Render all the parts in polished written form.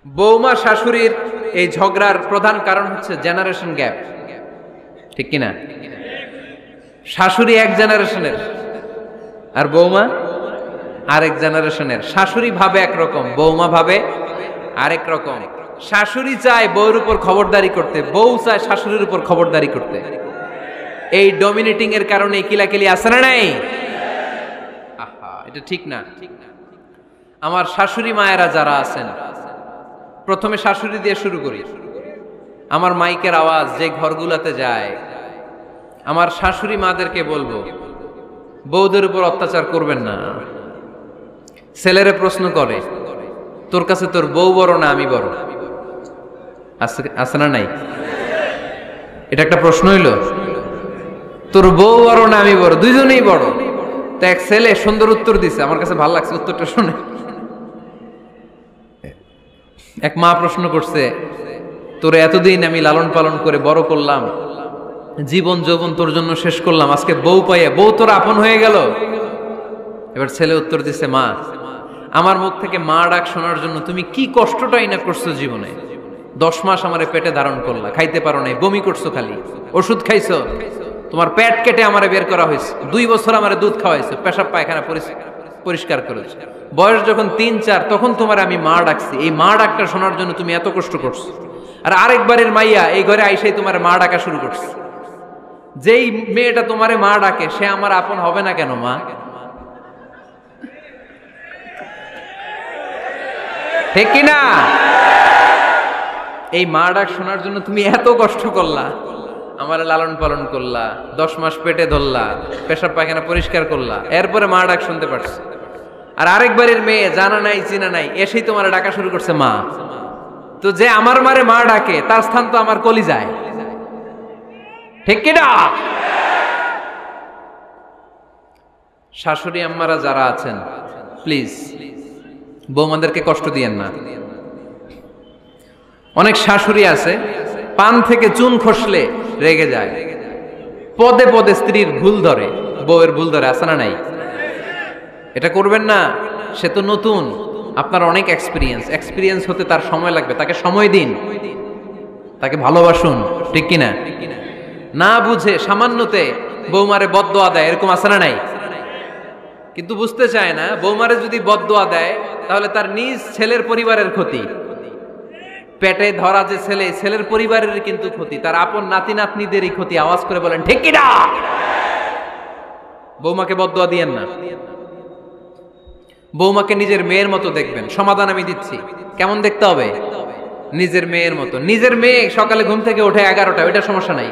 বৌমা শাশুড়ির এই ঝগড়ার প্রধান কারণ হচ্ছে জেনারেশন গ্যাপ, ঠিক কিনা? শাশুড়ি এক জেনারেশনের আর বৌমা আরেক জেনারেশনের। শাশুড়ি ভাবে একরকম, বৌমা ভাবে আরেক রকম। শাশুড়ি চায় বউর উপর খবরদারি করতে, বউ চায় শাশুড়ির উপর খবরদারি করতে। এই ডমিনেটিং এর কারণে কিলাকিলি আছে না নাই? আহা, এটা ঠিক না। আমার শাশুড়ি মায়েরা যারা আছেন, প্রথমে শাশুড়ি দিয়ে শুরু করি। আমার মাইকের আওয়াজ যে ঘরগুলোতে যায়, আমার শাশুড়ি মাদেরকে বলবো, বউদের উপর অত্যাচার করবেন না। ছেলেরে প্রশ্ন করে, তোর কাছে তোর বউ বড় না আমি বড়? আছে না নাই? এটা একটা প্রশ্ন হইল। তোর বউ বড় না আমি বড়? দুইজনেই বড়। তো এক ছেলে সুন্দর উত্তর দিছে, আমার কাছে ভালো লাগছে উত্তরটা শুনে। এক মা প্রশ্ন করছে, তোরে এতদিন আমি লালন পালন করে বড় করলাম, জীবন যৌবন তোর জন্য শেষ করলাম, আজকে বউ পাইয়া বউ তোর আপন হয়ে গেল? এবার ছেলে উত্তর দিছে, মা, আমার মুখ থেকে মা ডাক শোনার জন্য তুমি কি কষ্টটাই না করছো জীবনে। 10 মাস আমারে পেটে ধারণ করলা, খাইতে পারো নাই, বমি করছো, খালি ওষুধ খাইছো, তোমার পেট কেটে আমারে বের করা হয়েছে, 2 বছর আমারে দুধ খাওয়াইছো, পেশাব পায়খানা পরিষ্কার করেছো। বয়স যখন 3-4 তখন তোমার আমি মা ডাকছি, এই মা ডাকটা শোনার জন্য তুমি এত কষ্ট করছো। আর আরেকবারের মাইয়া এই ঘরে আইসাই তোমার মা ডাকা শুরু করছে। যেই মেয়েটা তোমারে মা ডাকে সে আমার আপন হবে না কেন মা? ঠিক কিনা? এই মা ডাক শোনার জন্য তুমি এত কষ্ট করলা, আমার লালন পালন করলা, 10 মাস পেটে ধরলা, পেশাব পায়খানা পরিষ্কার করলা, এরপরে মা ডাক শুনতে পারছে। আর আরেকবারের মেয়ে জানা নাই চিনা নাই এসেই তোমার ডাকা শুরু করছে মা। তো যে আমার মারে মা ডাকে তার স্থান তো আমার কলিজায়, ঠিক কিনা? শাশুড়ি আম্মারা যারা আছেন, প্লিজ বৌমাদেরকে কষ্ট দিয়েন না। অনেক শাশুড়ি আছে পান থেকে চুন খসলে রেগে যায়, পদে পদে স্ত্রীর ভুল ধরে, বউয়ের ভুল ধরে, আছে না নাই? এটা করবেন না। সে তো নতুন, আপনার অনেক এক্সপিরিয়েন্স হতে তার সময় লাগবে, তাকে সময় দিন, তাকে ভালোবাসুন, ঠিক কিনা? না বুঝে সামান্যতে বৌমারে বদদোয়া দেয়, এরকম আছে না নাই? কিন্তু বুঝতে চায় না, বৌমারে যদি বদদোয়া দেয় তাহলে তার নিজ ছেলের পরিবারের ক্ষতি, পেটে ধরা যে ছেলে, ছেলের পরিবারের কিন্তু ক্ষতি, তার আপন নাতি নাতনিদেরই ক্ষতি। আওয়াজ করে বলেন ঠিক কিনা? বৌমাকে বদদোয়া দিয়েন না। বৌমাকে নিজের মেয়ের মতো দেখবেন। সমাধান আমি দিচ্ছি, কেমন দেখতে হবে? নিজের মেয়ের মতো। নিজের মেয়ে সকালে ঘুম থেকে ওঠে 11টা, ওইটা সমস্যা নাই।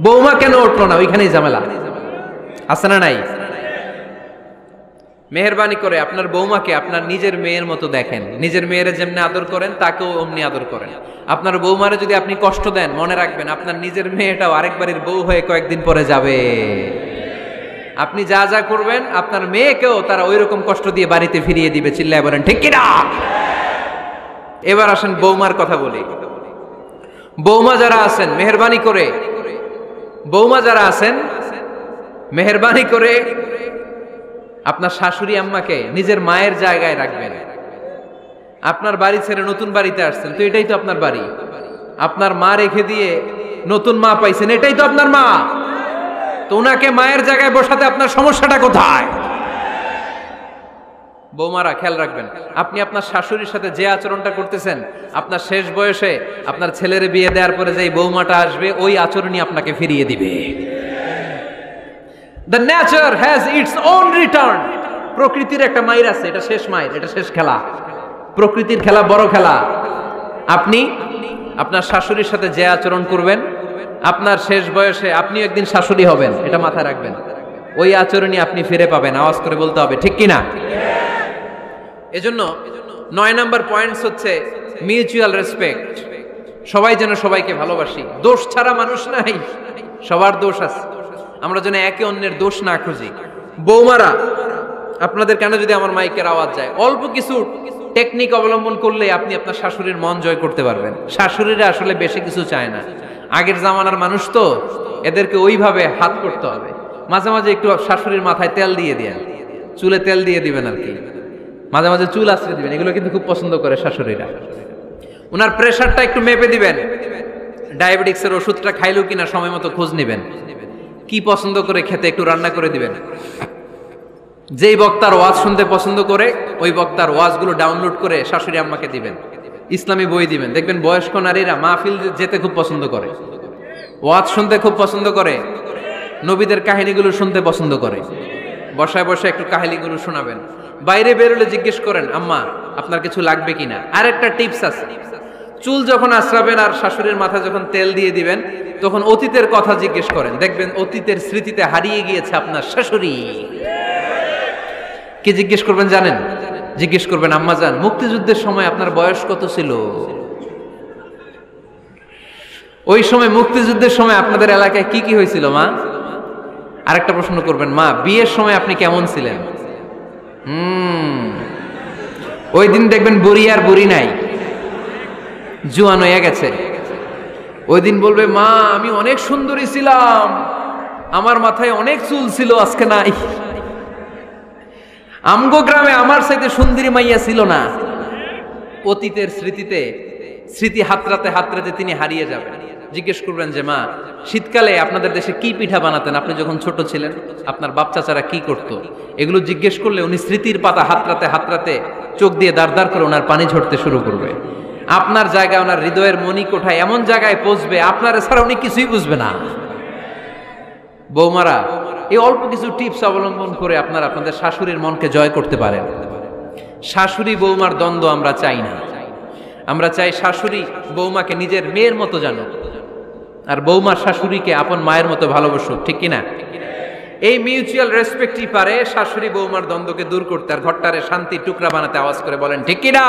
বৌমা কেন উঠলো না, ওইখানেই ঝামেলা, আছে না নাই? মেহেরবানি করে আপনার বৌমাকে আপনার নিজের মেয়ের মতো দেখেন। নিজের মেয়েরে যেমনি আদর করেন তাকেও অমনি আদর করেন। আপনার বৌমারে যদি আপনি কষ্ট দেন, মনে রাখবেন আপনার নিজের মেয়েটাও আরেকবারের বউ হয়ে কয়েকদিন পরে যাবে। আপনি যা যা করবেন আপনার মেয়েকেও তারা ওই রকম কষ্ট দিয়ে বাড়িতে ফিরিয়ে দিবে। চিল্লায় বলেন ঠিক কিনা? এবার আসেন বৌমার কথা বলি। বৌমা যারা আছেন মেহেরবানি করে, বৌমা যারা আছেন মেহেরবানি করে আপনার শাশুড়ি আম্মাকে নিজের মায়ের জায়গায় রাখবেন। আপনার বাড়ি ছেড়ে নতুন বাড়িতে আসছেন, তো এটাই তো আপনার বাড়ি। আপনার মা রেখে দিয়ে নতুন মা পাইছেন, এটাই তো আপনার মা। তো ওনাকে মায়ের জায়গায় বসাতে আপনার সমস্যাটা কোথায়? বৌমারা খেয়াল রাখবেন, আপনি আপনার শাশুড়ির সাথে যে আচরণটা করতেছেন, আপনার শেষ বয়সে আপনার ছেলের বিয়ে দেওয়ার পরে যে বৌমাটা আসবে ওই আচরণই আপনাকে ফিরিয়ে দিবে। The nature has its own return. প্রকৃতির একটা মাইর আছে, এটা শেষ মাইর, এটা শেষ খেলা। প্রকৃতির খেলা বড় খেলা। আপনি আপনার শাশুড়ির সাথে যে আচরণ করবেন, আপনার শেষ বয়সে আপনি একদিন শাশুড়ি হবেন, এটা মাথায় রাখবেন। ওই আচরণই আপনি ফিরে পাবেন। আওয়াজ করে বলতে হবে ঠিক কিনা? এজন্য 9 নাম্বার পয়েন্টস হচ্ছে মিউচুয়াল রেসপেক্ট। সবাই যেন সবাইকে ভালোবাসি। দোষ ছাড়া মানুষ নাই, সবার দোষ আছে। আমরা যেন একে অন্যের দোষ না খুঁজি। বৌমারা, আপনাদের কেন যদি আমার মাইকের আওয়াজ যায়, অল্প কিছু টেকনিক অবলম্বন করলে আপনি আপনার শাশুড়ির মন জয় করতে পারবেন। শাশুড়িরা আসলে বেশি কিছু চায় না, আগের জামানার মানুষ তো, এদেরকে ওইভাবে হাত করতে হবে। মাঝে মাঝে একটু শাশুড়ির মাথায় তেল দিয়ে দেন, চুলে তেল দিয়ে দিবেন আর কি, মাঝে মাঝে চুল আশ্রয় দিবেন, এগুলো কিন্তু খুব পছন্দ করে শাশুড়িরা। ওনার প্রেশারটা একটু মেপে দিবেন, ডায়াবেটিক্সের ওষুধটা খাইলো কিনা সময় মতো খোঁজ নেবেন, কি পছন্দ করে খেতে একটু রান্না করে দিবেন। যেই বক্তার ওয়াজ শুনতে পছন্দ করে ওই বক্তার ওয়াজগুলো ডাউনলোড করে শাশুড়ি আম্মাকে দিবেন, ইসলামী বই দিবেন। দেখবেন বয়স্ক নারীরা মাহফিল যেতে খুব পছন্দ করে, ওয়াজ শুনতে খুব পছন্দ করে, নবীদের কাহিনীগুলো শুনতে পছন্দ করে। বসায় বসে একটু কাহিনীগুলো শোনাবেন। বাইরে বেরোলে জিজ্ঞেস করেন, আম্মা আপনার কিছু লাগবে কিনা। আর একটা টিপস আছে, চুল যখন আশ্রাবেন আর শাশুড়ির মাথায় যখন তেল দিয়ে দিবেন তখন অতীতের কথা জিজ্ঞেস করেন, দেখবেন অতীতের স্মৃতিতে হারিয়ে গিয়েছে আপনার শাশুড়ি। কি জিজ্ঞেস করবেন জানেন? জিজ্ঞেস করবেন, আম্মা জান মুক্তিযুদ্ধের সময় আপনার বয়স কত ছিল? ওই সময় মুক্তিযুদ্ধের সময় আপনাদের এলাকায় কি কি হয়েছিল মা? আরেকটা প্রশ্ন করবেন, মা বিয়ের সময় আপনি কেমন ছিলেন? ওই দিন দেখবেন বুড়ি আর বুড়ি নাই, জুয়ান হয়ে গেছে। ওই দিন বলবে, মা আমি অনেক সুন্দরী ছিলাম, আমার মাথায় অনেক চুল ছিল, আজকে নাই। আমগো গ্রামে আমার সাথে সুন্দরী মাইয়া ছিল না। অতীতের স্মৃতিতে, স্মৃতি হাতরাতে হাতরাতে তিনি হারিয়ে যাবেন। জিজ্ঞেস করবেন যে মা শীতকালে আপনাদের দেশে কি পিঠা বানাতেন আপনি যখন ছোট ছিলেন, আপনার বাপ চাচারা কি করত? এগুলো জিজ্ঞেস করলে উনি স্মৃতির পাতা হাতরাতে হাতরাতে চোখ দিয়ে দাঁড় দাঁড় করে ওনার পানি ঝরতে শুরু করবে। আপনার জায়গায় ওনার হৃদয়ের মনি কোঠায় এমন জায়গায় পৌঁছবে আপনার ছাড়া উনি কিছুই বুঝবে না। বৌমারা এই অল্প কিছু টিপস অবলম্বন করে আপনারা আপনাদের শাশুড়ির মনকে জয় করতে পারেন। শাশুড়ি বৌমার দ্বন্দ্ব আমরা চাই না। আমরা চাই শাশুড়ি বৌমাকে নিজের মেয়ের মতো জানুক, আর বৌমা শাশুড়িকে আপন মায়ের মতো ভালোবাসুক, ঠিক কিনা? এই মিউচুয়াল রেসপেক্টই পারে শাশুড়ি বৌমার দ্বন্দ্বকে দূর করতে আর ঘরটারে শান্তি টুকরা বানাতে। আওয়াজ করে বলেন ঠিক কিনা?